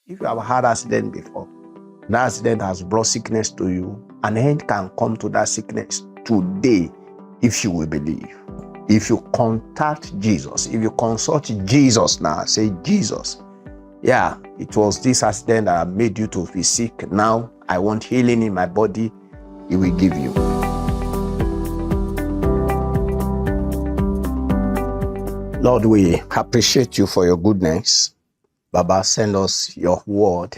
If you have had accident before, that accident has brought sickness to you, an end can come to that sickness today if you will believe. If you contact Jesus, if you consult Jesus now, say, Jesus, yeah, it was this accident that made you to be sick. Now I want healing in my body. He will give you. Lord, we appreciate you for your goodness. Baba, send us your word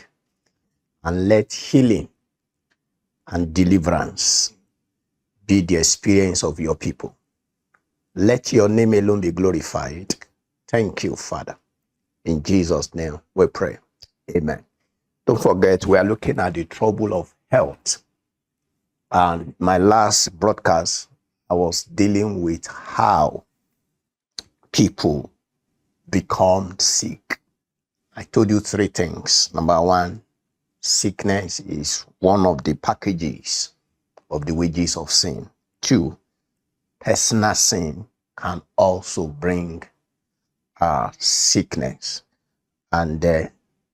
and let healing and deliverance be the experience of your people. Let your name alone be glorified. Thank you, Father. In Jesus' name we pray. Amen. Don't forget, we are looking at the trouble of health. And my last broadcast, I was dealing with how people become sick. I told you three things. Number one, sickness is one of the packages of the wages of sin. Two, personal sin can also bring sickness. And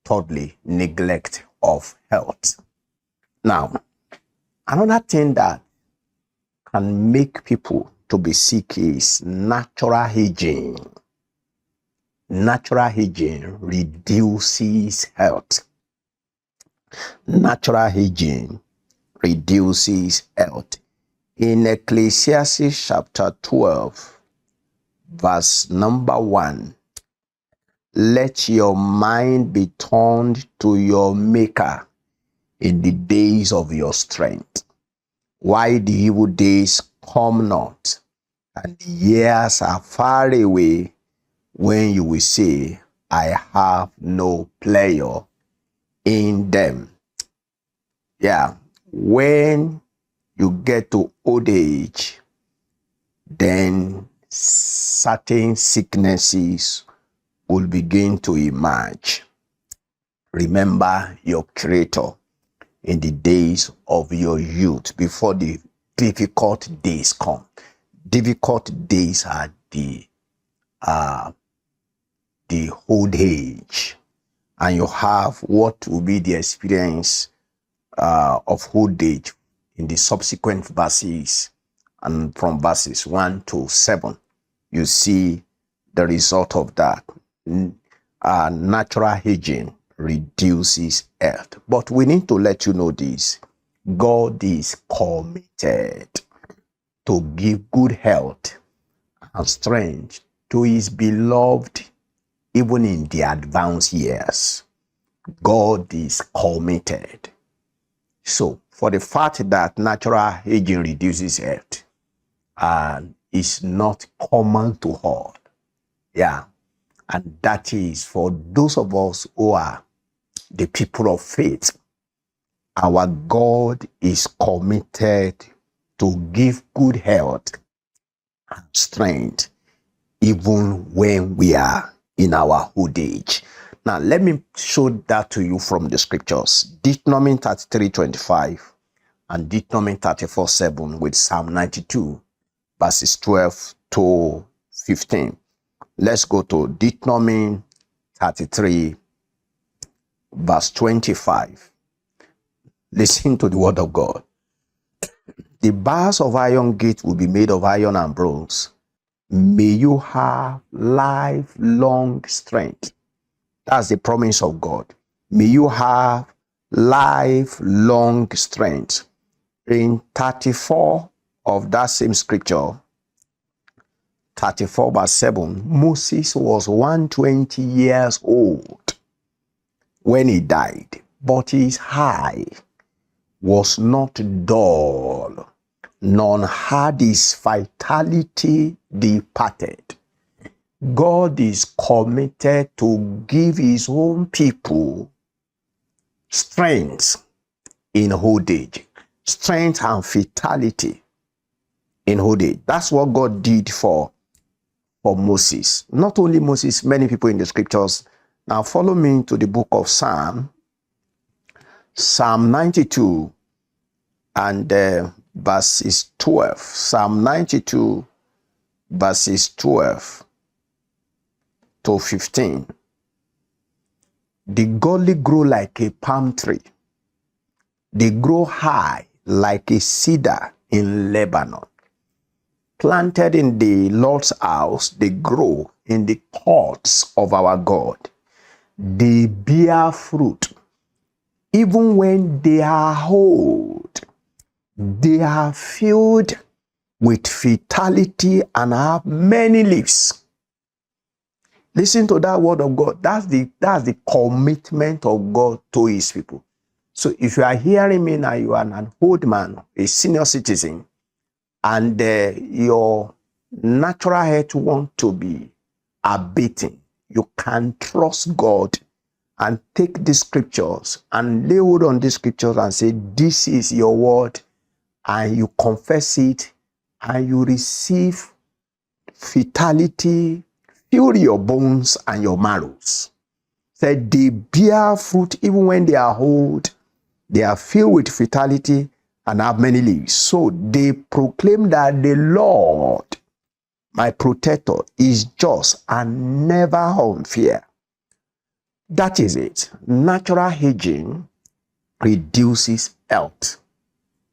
thirdly, neglect of health. Now, another thing that can make people to be sick is natural aging. Natural aging reduces health. Natural aging reduces health. In Ecclesiastes chapter 12, verse number 1, let your mind be turned to your Maker in the days of your strength. Why the evil days come not, and the years are far away, when you will say, I have no pleasure in them. Yeah, when you get to old age, then certain sicknesses will begin to emerge. Remember your Creator in the days of your youth, before the difficult days come. Difficult days are the old age, and you have what will be the experience of old age in the subsequent verses, and from verses 1 to 7, you see the result of that. Natural aging reduces health. But we need to let you know this. God is committed to give good health and strength to his beloved, even in the advanced years. God is committed. So, for the fact that natural aging reduces health and is not common to all, yeah, and that is for those of us who are the people of faith, our God is committed to give good health and strength even when we are in our old age. Now, let me show that to you from the scriptures. Deuteronomy 33:25 and Deuteronomy 34:7 with Psalm 92, verses 12 to 15. Let's go to Deuteronomy 33, verse 25. Listen to the word of God. The bars of iron gate will be made of iron and bronze. May you have lifelong strength. That's the promise of God. May you have lifelong strength. In 34 of that same scripture, 34 verse 7, Moses was 120 years old when he died, but his eye was not dull, nor had his vitality departed. God is committed to give his own people strength in old age, strength and vitality in old age. That's what God did for Moses. Not only Moses, many people in the scriptures. Now follow me to the book of Psalm 92 and verses 12. Psalm 92 verses 12 to 15. The godly grow like a palm tree. They grow high like a cedar in Lebanon. Planted in the Lord's house, they grow in the courts of our God. They bear fruit. Even when they are old, they are filled with vitality and have many leaves. Listen to that word of God. That's the commitment of God to his people. So if you are hearing me now, you are an old man, a senior citizen, and your natural health want to be abating, you can trust God and take these scriptures and lay hold on these scriptures and say, this is your word, and you confess it, and you receive vitality, fill your bones and your marrows. Said they bear fruit even when they are old, they are filled with vitality and have many leaves. So they proclaim that the Lord, my protector, is just and never unfair. That is it. Natural aging reduces health.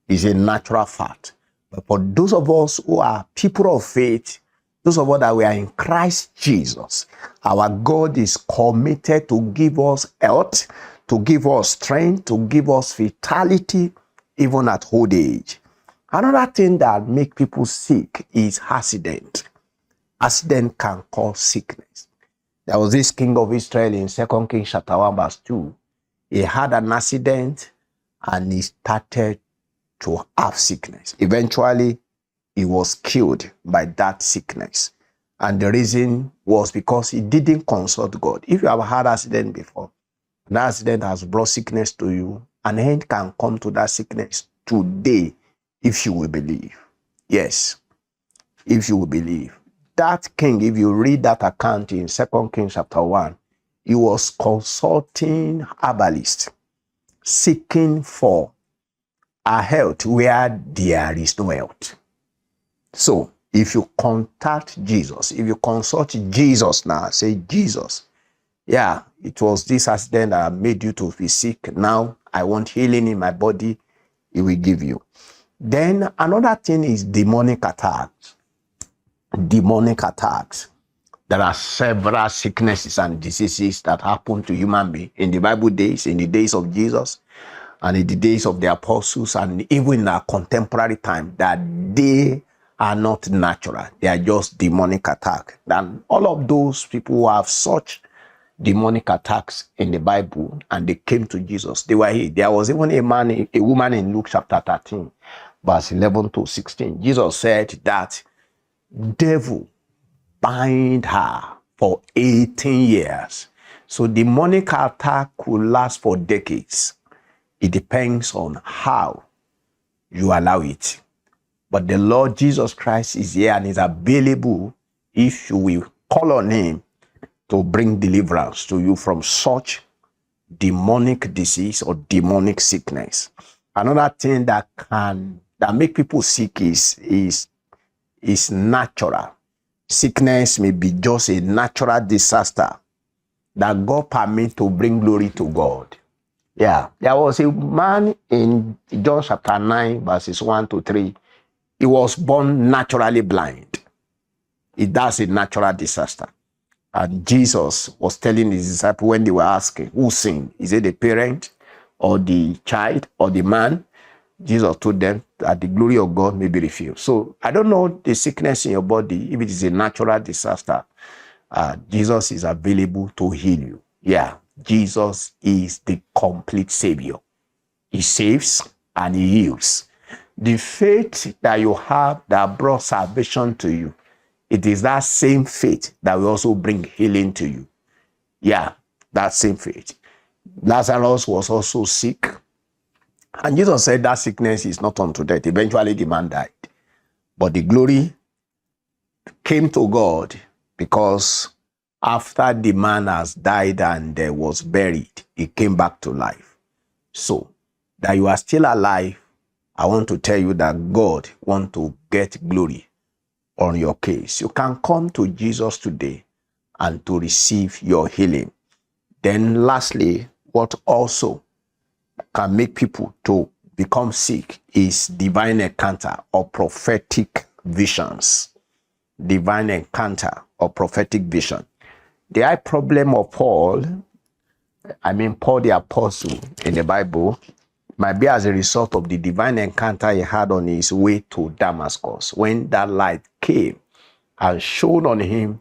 It's a natural fact. But for those of us who are people of faith, those of us that we are in Christ Jesus, our God is committed to give us health, to give us strength, to give us vitality, even at old age. Another thing that makes people sick is accident. Accident can cause sickness. There was this king of Israel in 2 Kings chapter 1 verse 2. He had an accident and he started to have sickness. Eventually, he was killed by that sickness. And the reason was because he didn't consult God. If you have had an accident before, that accident has brought sickness to you, an end can come to that sickness today if you will believe. Yes, if you will believe. That king, if you read that account in 2 Kings chapter 1, he was consulting herbalists, seeking for a health where there is no health. So, if you contact Jesus, if you consult Jesus now, say, Jesus, yeah, it was this accident that made you to be sick. Now, I want healing in my body. He will give you. Then, another thing is demonic attacks. Demonic attacks. There are several sicknesses and diseases that happen to human beings in the Bible days, in the days of Jesus, and in the days of the apostles, and even in our contemporary time, that they are not natural. They are just demonic attack. And all of those people who have such demonic attacks in the Bible and they came to Jesus, they were healed. There was even a woman in Luke chapter 13, verse 11 to 16. Jesus said that devil bind her for 18 years. So demonic attack could last for decades. It depends on how you allow it. But the Lord Jesus Christ is here and is available if you will call on him to bring deliverance to you from such demonic disease or demonic sickness. Another thing that make people sick is natural. Sickness may be just a natural disaster that God permits to bring glory to God. Yeah, there was a man in John chapter 9, verses 1 to 3. He was born naturally blind. That's a natural disaster. And Jesus was telling his disciples when they were asking, who sinned? Is it the parent or the child or the man? Jesus told them that the glory of God may be revealed. So I don't know the sickness in your body. If it is a natural disaster, Jesus is available to heal you. Yeah, Jesus is the complete Savior. He saves and he heals. The faith that you have that brought salvation to you, it is that same faith that will also bring healing to you. Yeah, that same faith. Lazarus was also sick. And Jesus said that sickness is not unto death. Eventually the man died. But the glory came to God because after the man has died and was buried, he came back to life. So that you are still alive, I want to tell you that God wants to get glory on your case. You can come to Jesus today and to receive your healing. Then lastly, what also can make people to become sick is divine encounter or prophetic visions. Divine encounter or prophetic vision. The high problem of Paul the apostle in the Bible, might be as a result of the divine encounter he had on his way to Damascus, when that light came and shone on him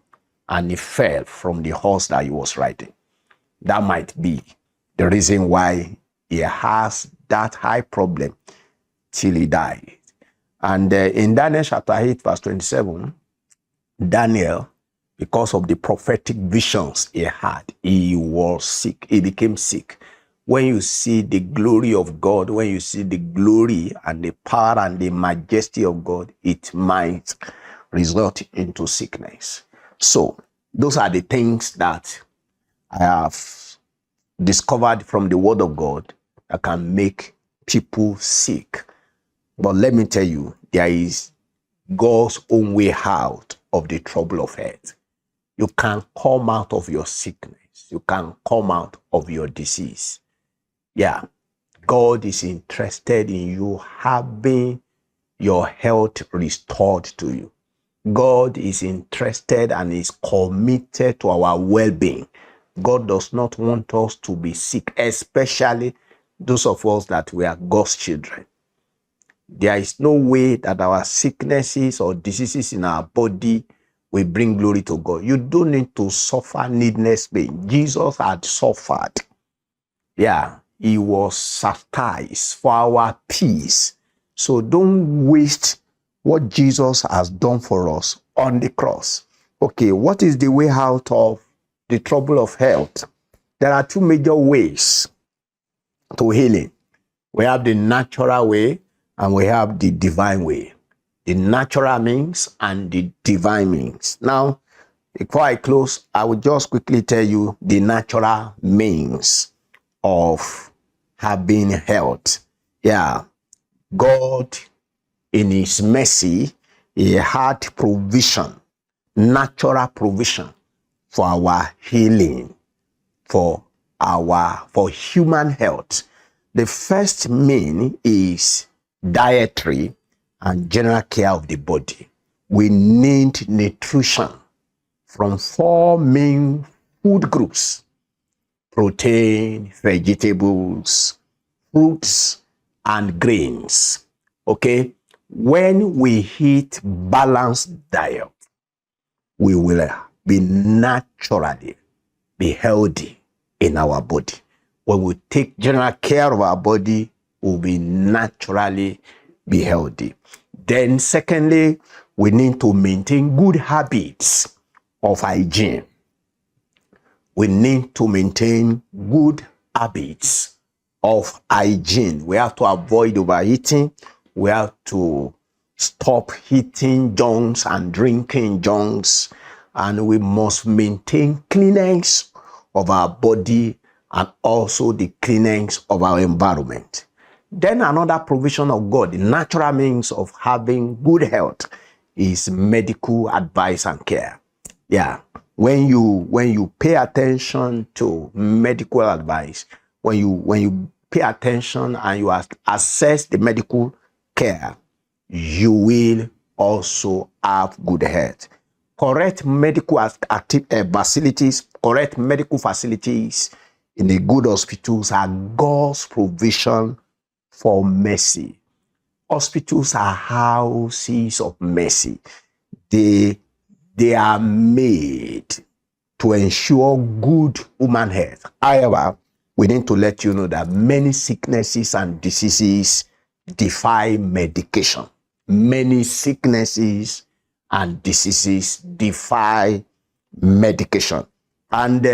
and he fell from the horse that he was riding. That might be the reason why he has that high problem till he died. And in Daniel chapter 8 verse 27, Daniel, because of the prophetic visions he had, he was sick. He became sick. When you see the glory of God, when you see the glory and the power and the majesty of God, it might result into sickness. So those are the things that I have discovered from the word of God that can make people sick. But let me tell you, there is God's own way out of the trouble of health. You can come out of your sickness. You can come out of your disease. Yeah, God is interested in you having your health restored to you. God is interested and is committed to our well-being. God does not want us to be sick, especially those of us that we are God's children. There is no way that our sicknesses or diseases in our body will bring glory to God. You don't need to suffer needless pain. Jesus had suffered. Yeah, he was chastised for our peace. So don't waste what Jesus has done for us on the cross. Okay, what is the way out of the trouble of health? There are two major ways to healing. We have the natural way and we have the divine way. The natural means and the divine means. Now, before I close, I will just quickly tell you the natural means of having health. Yeah, God, in his mercy, he had provision, natural provision for our healing, for human health. The first mean is dietary and general care of the body. We need nutrition from 4 main food groups: protein, vegetables, fruits, and grains. Okay? When we eat balanced diet, we will be naturally be healthy in our body. When we take general care of our body, we'll be naturally be healthy. Then secondly, we need to maintain good habits of hygiene. We need to maintain good habits of hygiene. We have to avoid overeating. We have to stop eating junks and drinking junks. And we must maintain cleanness of our body and also the cleanness of our environment. Then another provision of God, the natural means of having good health, is medical advice and care. Yeah, when you pay attention to medical advice, when you pay attention and you assess the medical care, you will also have good health. Correct medical facilities, correct medical facilities in the good hospitals are God's provision for mercy. Hospitals are houses of mercy. They are made to ensure good human health. However, we need to let you know that many sicknesses and diseases defy medication. Many sicknesses and diseases defy medication. And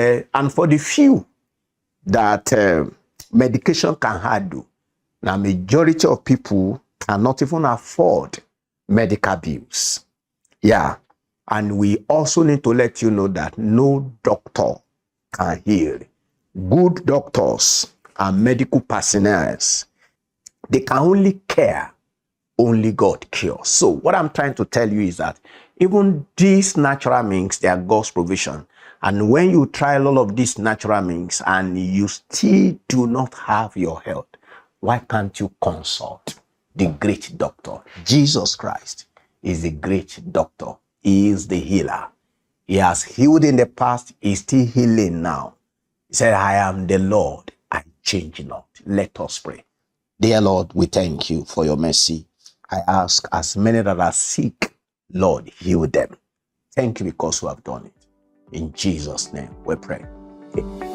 for the few that medication can handle, now majority of people cannot even afford medical bills. Yeah. And we also need to let you know that no doctor can heal. Good doctors and medical personnel, they can only care, only God cures. So what I'm trying to tell you is that even these natural means, they are God's provision. And when you try all of these natural means and you still do not have your health, why can't you consult the great doctor? Jesus Christ is the great doctor. He is the healer. He has healed in the past. He's still healing now. He said, I am the Lord. I change not. Let us pray. Dear Lord, we thank you for your mercy. I ask as many that are sick, Lord, heal them. Thank you because you have done it. In Jesus' name we pray. Amen.